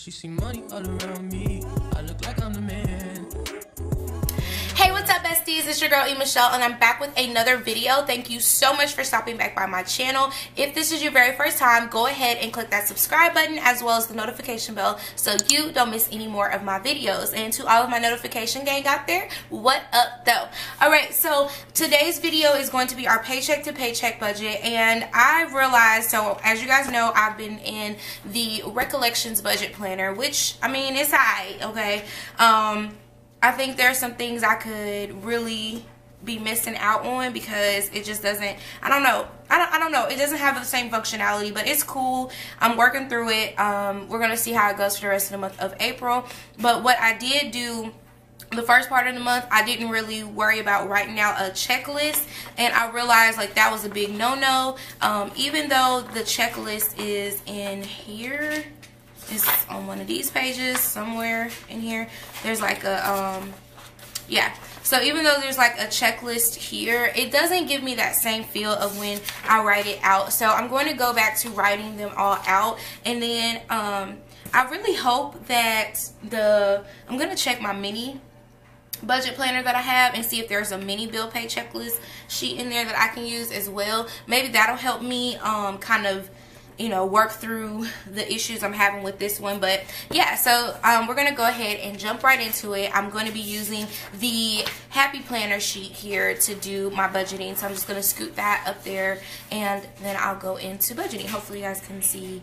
She see money all around me. I look like I'm the man. Hey, what's up, besties? It's your girl E.Michelle, and I'm back with another video. Thank you so much for stopping back by my channel. If this is your very first time, go ahead and click that subscribe button as well as the notification bell so you don't miss any more of my videos. And to all of my notification gang out there, what up though? Alright, so today's video is going to be our paycheck to paycheck budget, and I realized, so as you guys know, I've been in the recollections budget planner, which, I mean, it's alright, okay? I think there's some things I could really be missing out on because it just doesn't, I don't know. It doesn't have the same functionality, but it's cool. I'm working through it. We're going to see how it goes for the rest of the month of April. But what I did do the first part of the month, I didn't really worry about writing out a checklist, and I realized like that was a big no-no. Even though the checklist is in here, it's on one of these pages somewhere in here. There's like a yeah, so even though there's like a checklist here, it doesn't give me that same feel of when I write it out. So I'm going to go back to writing them all out, and then I really hope that I'm going to check my mini budget planner that I have and see if there's a mini bill pay checklist sheet in there that I can use as well. Maybe that'll help me kind of, you know, work through the issues I'm having with this one. But yeah, so we're gonna go ahead and jump right into it. I'm going to be using the happy planner sheet here to do my budgeting, so I'm just gonna scoot that up there and then I'll go into budgeting. Hopefully you guys can see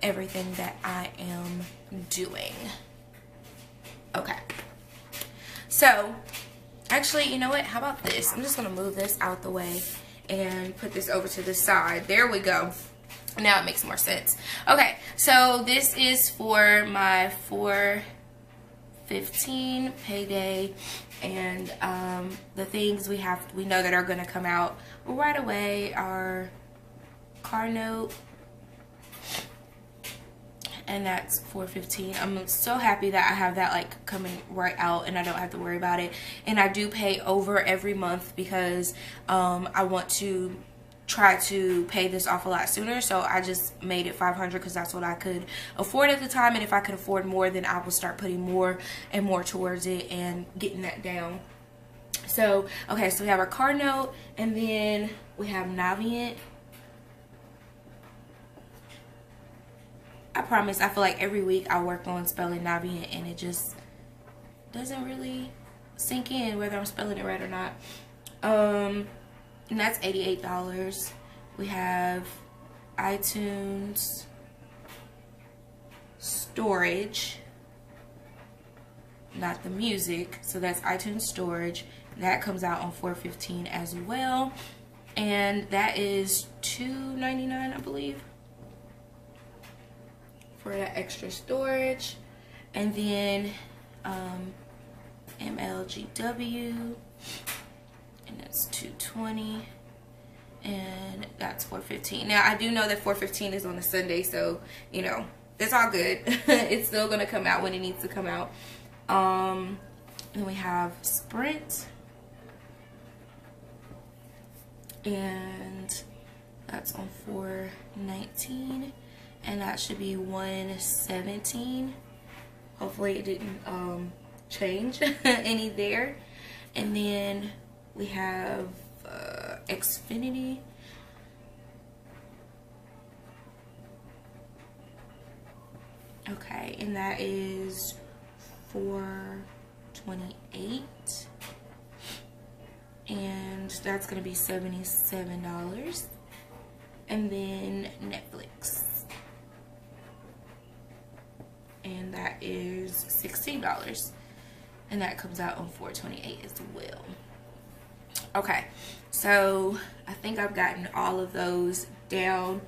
everything that I am doing. Okay, so actually, you know what, how about this? I'm just gonna move this out the way and put this over to the side. There we go. Now it makes more sense. Okay, so this is for my 4/15 payday, and the things we know that are going to come out right away are car note, and that's 4/15. I'm so happy that I have that like coming right out and I don't have to worry about it. And I do pay over every month because I want to try to pay this off a lot sooner, so I just made it 500 because that's what I could afford at the time, and if I could afford more, then I will start putting more and more towards it and getting that down. So okay, so we have our car note, and then we have Navient. I promise, I feel like every week I work on spelling Navient and it just doesn't really sink in whether I'm spelling it right or not. And that's $88. We have iTunes storage, not the music, so that's iTunes storage. That comes out on 4/15 as well, and that is $2.99, I believe, for that extra storage. And then MLGW, and that's $2.20, and that's 4/15. Now I do know that 4/15 is on a Sunday, so you know it's all good. It's still gonna come out when it needs to come out. Then we have Sprint, and that's on 4/19, and that should be 1/17. Hopefully it didn't change any there. And then we have Xfinity. Okay, and that is $4.28, and that's gonna be $77. And then Netflix, and that is $16, and that comes out on 4/28 as well. Okay, so I think I've gotten all of those down,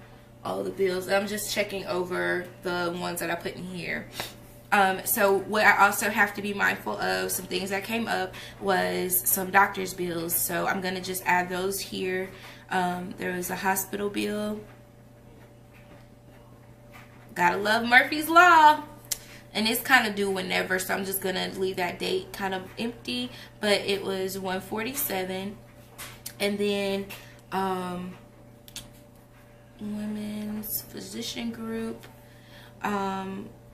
all the bills. I'm just checking over the ones that I put in here. So what I also have to be mindful of, some things that came up, was some doctor's bills. So I'm going to just add those here. There was a hospital bill. Gotta love Murphy's Law. And it's kind of due whenever, so I'm just gonna leave that date kind of empty. But it was $147, and then women's physician group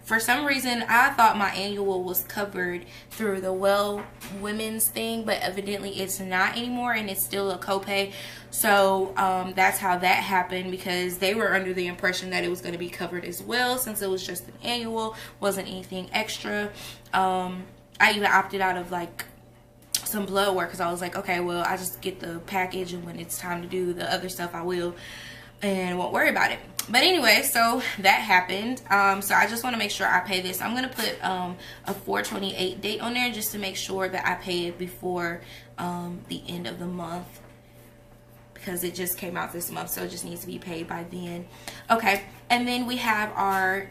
for some reason I thought my annual was covered through the Well Women's thing, but evidently it's not anymore, and it's still a copay. So that's how that happened, because they were under the impression that it was going to be covered as well, since it was just an annual, wasn't anything extra. I even opted out of like some blood work, because I was like, okay, well, I just get the package, and when it's time to do the other stuff I will, and won't worry about it. But anyway, so that happened. So I just want to make sure I pay this. I'm going to put a 4/28 date on there, just to make sure that I pay it before the end of the month, because it just came out this month, so it just needs to be paid by then. Okay, and then we have our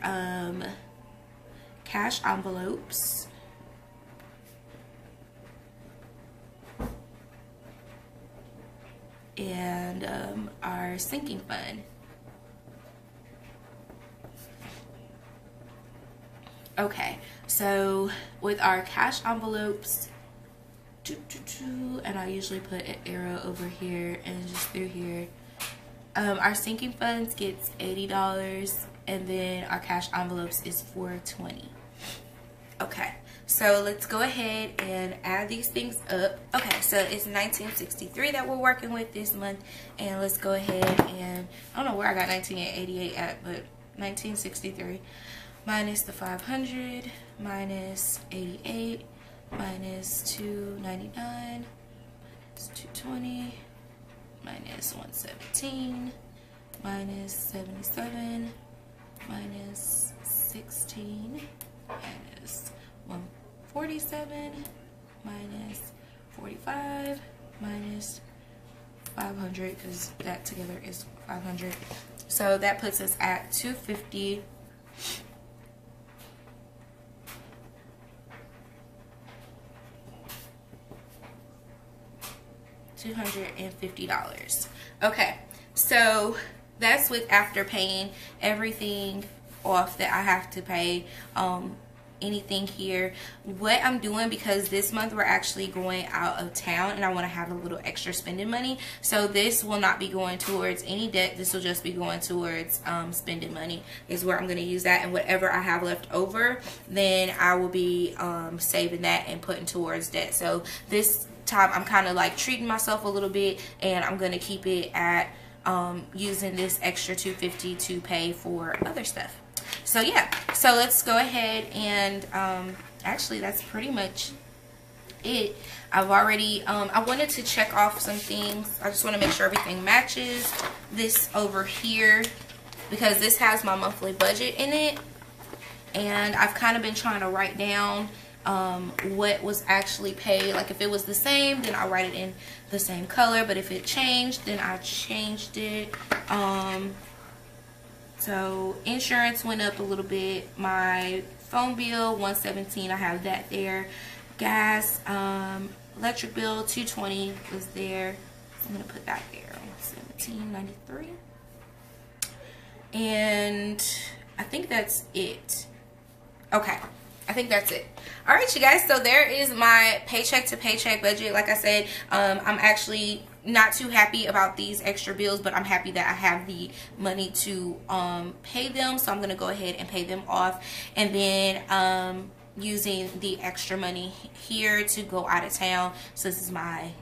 cash envelopes. And our sinking fund. Okay, so with our cash envelopes, and I usually put an arrow over here and just through here, our sinking funds gets $80, and then our cash envelopes is $420. Okay, so let's go ahead and add these things up. Okay, so it's $19.63 that we're working with this month, and let's go ahead and, I don't know where I got 1988 at, but $19.63 minus the 500 minus 88 minus 299 minus 220 minus 117 minus 77 minus 16 minus 147 minus 45 minus 500, because that together is 500. So that puts us at 250. $250. Okay, so that's with after paying everything off that I have to pay, anything here. What I'm doing, because this month we're actually going out of town and I want to have a little extra spending money, so this will not be going towards any debt. This will just be going towards spending money, is where I'm going to use that, and whatever I have left over, then I will be saving that and putting towards debt. So this time I'm kind of like treating myself a little bit, and I'm going to keep it at using this extra $250 to pay for other stuff. So yeah, so let's go ahead and actually that's pretty much it. I've already I wanted to check off some things. I just want to make sure everything matches. This over here, because this has my monthly budget in it, and I've kind of been trying to write down what was actually paid. Like if it was the same, then I write it in the same color, but if it changed, then I changed it. So insurance went up a little bit. My phone bill $117, I have that there. Gas, electric bill $220 was there, so I'm gonna put that there, $17.93. And I think that's it. Okay, I think that's it. All right, you guys, so there is my paycheck to paycheck budget. Like I said, I'm actually not too happy about these extra bills, but I'm happy that I have the money to pay them, so I'm gonna go ahead and pay them off, and then using the extra money here to go out of town. So this is my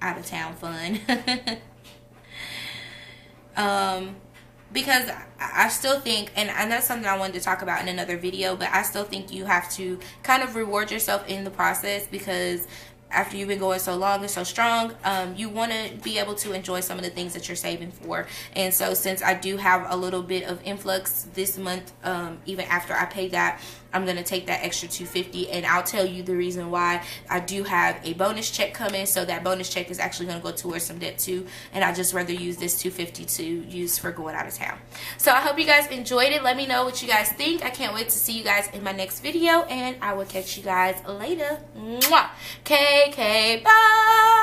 out of town fund. Because I still think, and that's something I wanted to talk about in another video, but I still think you have to kind of reward yourself in the process, because after you've been going so long and so strong, you want to be able to enjoy some of the things that you're saving for. And so since I do have a little bit of influx this month, even after I pay that, I'm going to take that extra $250, and I'll tell you the reason why. I do have a bonus check coming, so that bonus check is actually going to go towards some debt too, and I'd just rather use this $250 to use for going out of town. So I hope you guys enjoyed it. Let me know what you guys think. I can't wait to see you guys in my next video, and I will catch you guys later. Mwah. KK, bye.